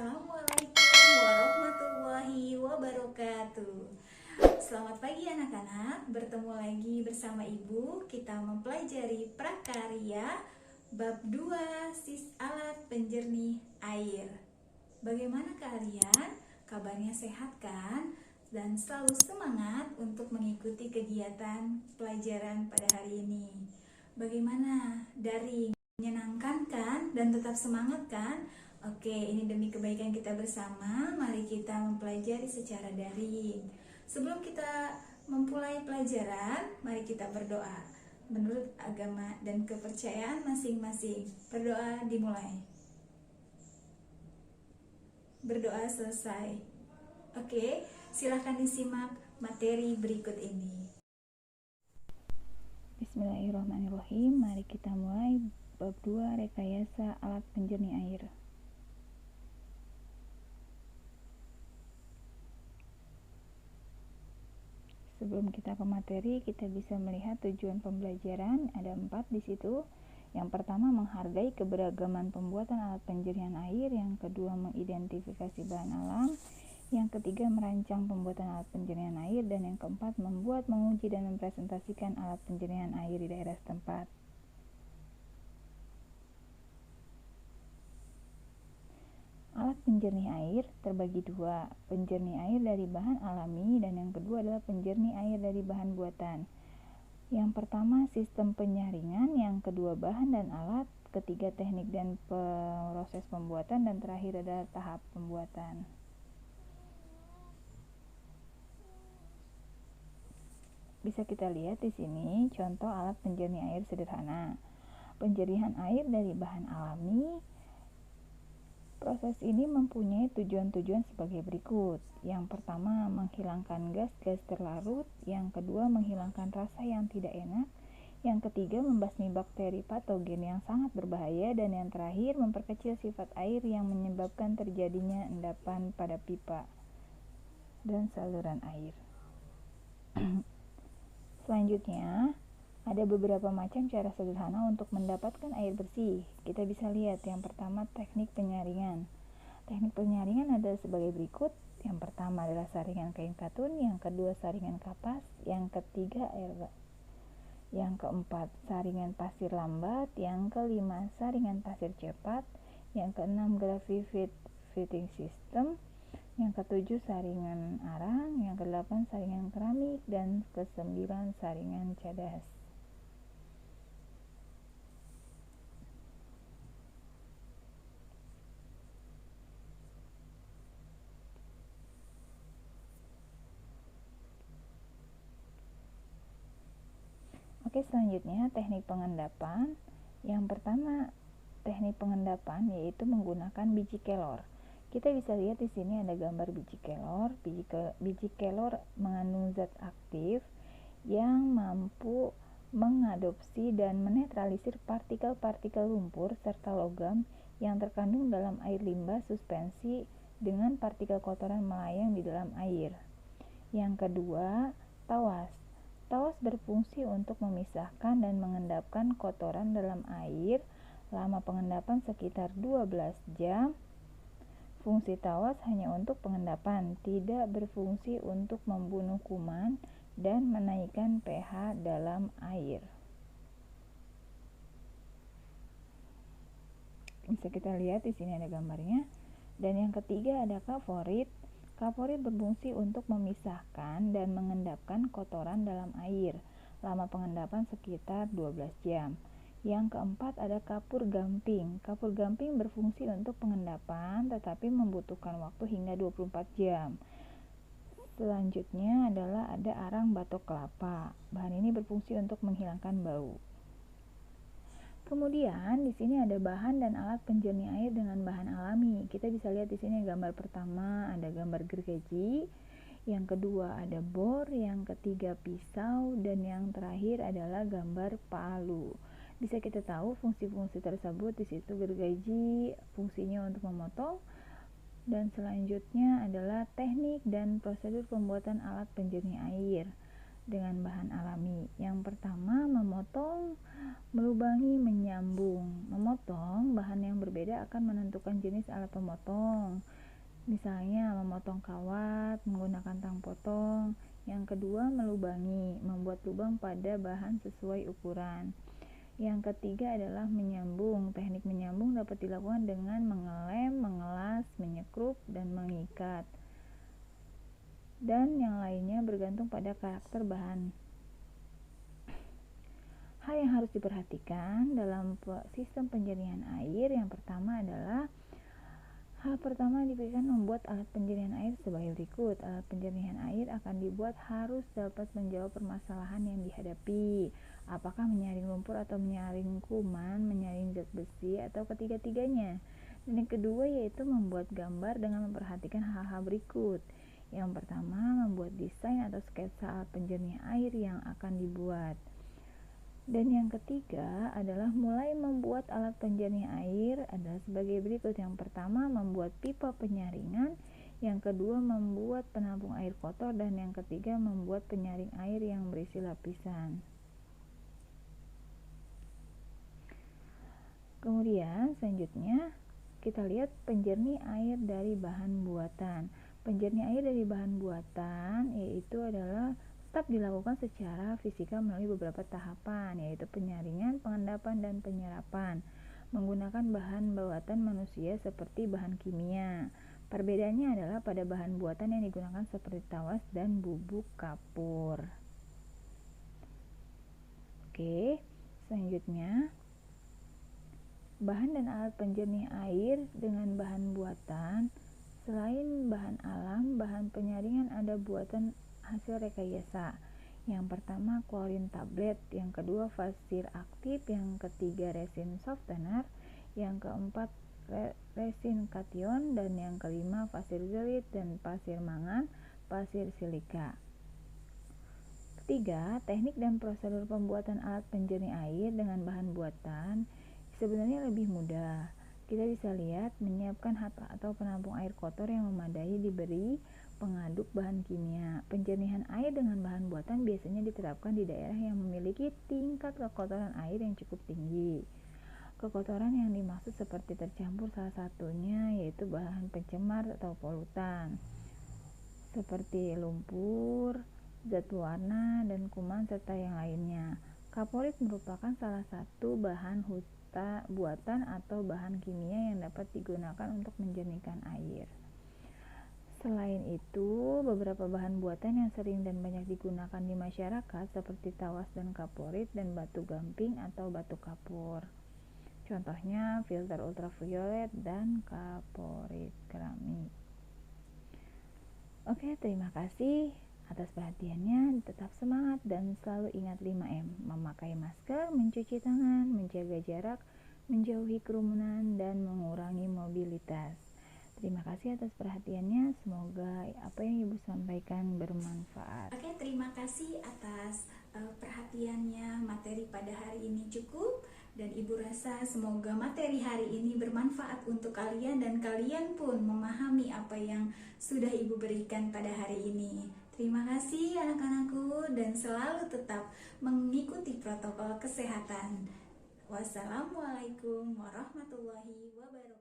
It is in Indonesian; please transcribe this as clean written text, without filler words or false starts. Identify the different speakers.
Speaker 1: Assalamualaikum warahmatullahi wabarakatuh. Selamat pagi anak-anak, bertemu lagi bersama Ibu. Kita mempelajari prakarya bab 2 alat penjernih air. Bagaimana kalian? Kabarnya sehat kan? Dan selalu semangat untuk mengikuti kegiatan pelajaran pada hari ini. Bagaimana daring? Menyenangkan kan? Dan tetap semangat kan? Oke, ini demi kebaikan kita bersama, mari kita mempelajari secara daring. Sebelum kita memulai pelajaran, mari kita berdoa. Menurut agama dan kepercayaan masing-masing, berdoa dimulai. Berdoa selesai. Oke, silahkan disimak materi berikut ini.
Speaker 2: Bismillahirrahmanirrahim. Mari kita mulai bab 2 rekayasa alat penjernih air. Sebelum kita ke materi, kita bisa melihat tujuan pembelajaran. Ada 4 di situ. Yang pertama, menghargai keberagaman pembuatan alat penjernihan air. Yang kedua, mengidentifikasi bahan alam. Yang ketiga, merancang pembuatan alat penjernihan air. Dan yang keempat, membuat, menguji, dan mempresentasikan alat penjernihan air di daerah setempat. Alat penjernih air terbagi dua, penjernih air dari bahan alami dan yang kedua adalah penjernih air dari bahan buatan. Yang pertama sistem penyaringan, yang kedua bahan dan alat, ketiga teknik dan proses pembuatan, dan terakhir adalah tahap pembuatan. Bisa kita lihat di sini contoh alat penjernih air sederhana. Penjernihan air dari bahan alami. Proses ini mempunyai tujuan-tujuan sebagai berikut. Yang pertama, menghilangkan gas-gas terlarut. Yang kedua, menghilangkan rasa yang tidak enak. Yang ketiga, membasmi bakteri patogen yang sangat berbahaya. Dan yang terakhir, memperkecil sifat air yang menyebabkan terjadinya endapan pada pipa dan saluran air. Selanjutnya, ada beberapa macam cara sederhana untuk mendapatkan air bersih. Kita bisa lihat yang pertama teknik penyaringan. Teknik penyaringan adalah sebagai berikut. Yang pertama adalah saringan kain katun, yang kedua saringan kapas, yang ketiga air gas. Yang keempat saringan pasir lambat, yang kelima saringan pasir cepat, yang keenam graphite fitting system, yang ketujuh saringan arang, yang kedelapan saringan keramik, dan kesembilan saringan cadas. Oke, selanjutnya teknik pengendapan. Yang pertama, teknik pengendapan yaitu menggunakan biji kelor. Kita bisa lihat di sini ada gambar biji kelor. Biji kelor mengandung zat aktif yang mampu mengadopsi dan menetralisir partikel-partikel lumpur serta logam yang terkandung dalam air limbah suspensi dengan partikel kotoran melayang di dalam air. Yang kedua, tawas. Tawas berfungsi untuk memisahkan dan mengendapkan kotoran dalam air. Lama pengendapan sekitar 12 jam. Fungsi tawas hanya untuk pengendapan, tidak berfungsi untuk membunuh kuman dan menaikkan pH dalam air. Bisa kita lihat di sini ada gambarnya. Dan yang ketiga ada kaporit. Kaporit berfungsi untuk memisahkan dan mengendapkan kotoran dalam air. Lama pengendapan sekitar 12 jam. Yang keempat ada kapur gamping. Kapur gamping berfungsi untuk pengendapan tetapi membutuhkan waktu hingga 24 jam. Selanjutnya adalah ada arang batok kelapa. Bahan ini berfungsi untuk menghilangkan bau. Kemudian di sini ada bahan dan alat penjernih air dengan bahan alami. Kita bisa lihat di sini gambar pertama ada gambar gergaji, yang kedua ada bor, yang ketiga pisau, dan yang terakhir adalah gambar palu. Bisa kita tahu fungsi-fungsi tersebut. Di situ gergaji fungsinya untuk memotong, dan selanjutnya adalah teknik dan prosedur pembuatan alat penjernih air. dengan bahan alami. Yang pertama, memotong, melubangi, menyambung. Memotong bahan yang berbeda akan menentukan jenis alat pemotong. Misalnya memotong kawat menggunakan tang potong. Yang kedua, melubangi, membuat lubang pada bahan sesuai ukuran. Yang ketiga adalah menyambung. Teknik menyambung dapat dilakukan dengan mengelem, mengelas, menyekrup, dan mengikat. Dan yang lainnya bergantung pada karakter bahan. Hal yang harus diperhatikan dalam sistem penjernihan air yang pertama adalah hal pertama diberikan membuat alat penjernihan air sebagai berikut. Alat penjernihan air akan dibuat harus dapat menjawab permasalahan yang dihadapi. Apakah menyaring lumpur atau menyaring kuman, menyaring zat besi, atau ketiga-tiganya. Dan yang kedua yaitu membuat gambar dengan memperhatikan hal-hal berikut. Yang pertama, membuat desain atau sketsa alat penjernih air yang akan dibuat. Dan yang ketiga adalah mulai membuat alat penjernih air adalah sebagai berikut. Yang pertama, membuat pipa penyaringan. Yang kedua, membuat penampung air kotor. Dan yang ketiga, membuat penyaring air yang berisi lapisan. Kemudian selanjutnya kita lihat penjernih air dari bahan buatan. Penjernih air dari bahan buatan yaitu adalah tetap dilakukan secara fisika melalui beberapa tahapan, yaitu penyaringan, pengendapan, dan penyerapan menggunakan bahan buatan manusia seperti bahan kimia. Perbedaannya adalah pada bahan buatan yang digunakan seperti tawas dan bubuk kapur. Oke, selanjutnya bahan dan alat penjernih air dengan bahan buatan. Selain bahan alam, bahan penyaringan ada buatan hasil rekayasa. Yang pertama klorin tablet, yang kedua pasir aktif, yang ketiga resin softener, yang keempat resin kation, dan yang kelima pasir zeolite dan pasir mangan, pasir silika. Ketiga, teknik dan prosedur pembuatan alat penjernih air dengan bahan buatan sebenarnya lebih mudah. Kita bisa lihat menyiapkan hatch atau penampung air kotor yang memadai diberi pengaduk bahan kimia. Penjernihan air dengan bahan buatan biasanya diterapkan di daerah yang memiliki tingkat kekotoran air yang cukup tinggi. Kekotoran yang dimaksud seperti tercampur salah satunya yaitu bahan pencemar atau polutan seperti lumpur, zat pewarna, dan kuman serta yang lainnya. Kaporit merupakan salah satu bahan buatan atau bahan kimia yang dapat digunakan untuk menjernihkan air. Selain itu, beberapa bahan buatan yang sering dan banyak digunakan di masyarakat seperti tawas dan kaporit dan batu gamping atau batu kapur. Contohnya filter ultraviolet dan kaporit keramik. Oke, terima kasih atas perhatiannya. Tetap semangat dan selalu ingat 5M. Memakai masker, mencuci tangan, menjaga jarak, menjauhi kerumunan, dan mengurangi mobilitas. Terima kasih atas perhatiannya. Semoga apa yang Ibu sampaikan bermanfaat.
Speaker 1: Oke, terima kasih atas perhatiannya. Materi pada hari ini cukup, dan Ibu rasa semoga materi hari ini bermanfaat untuk kalian dan kalian pun memahami apa yang sudah Ibu berikan pada hari ini. Terima kasih anak-anakku, dan selalu tetap mengikuti protokol kesehatan. Wassalamualaikum warahmatullahi wabarakatuh.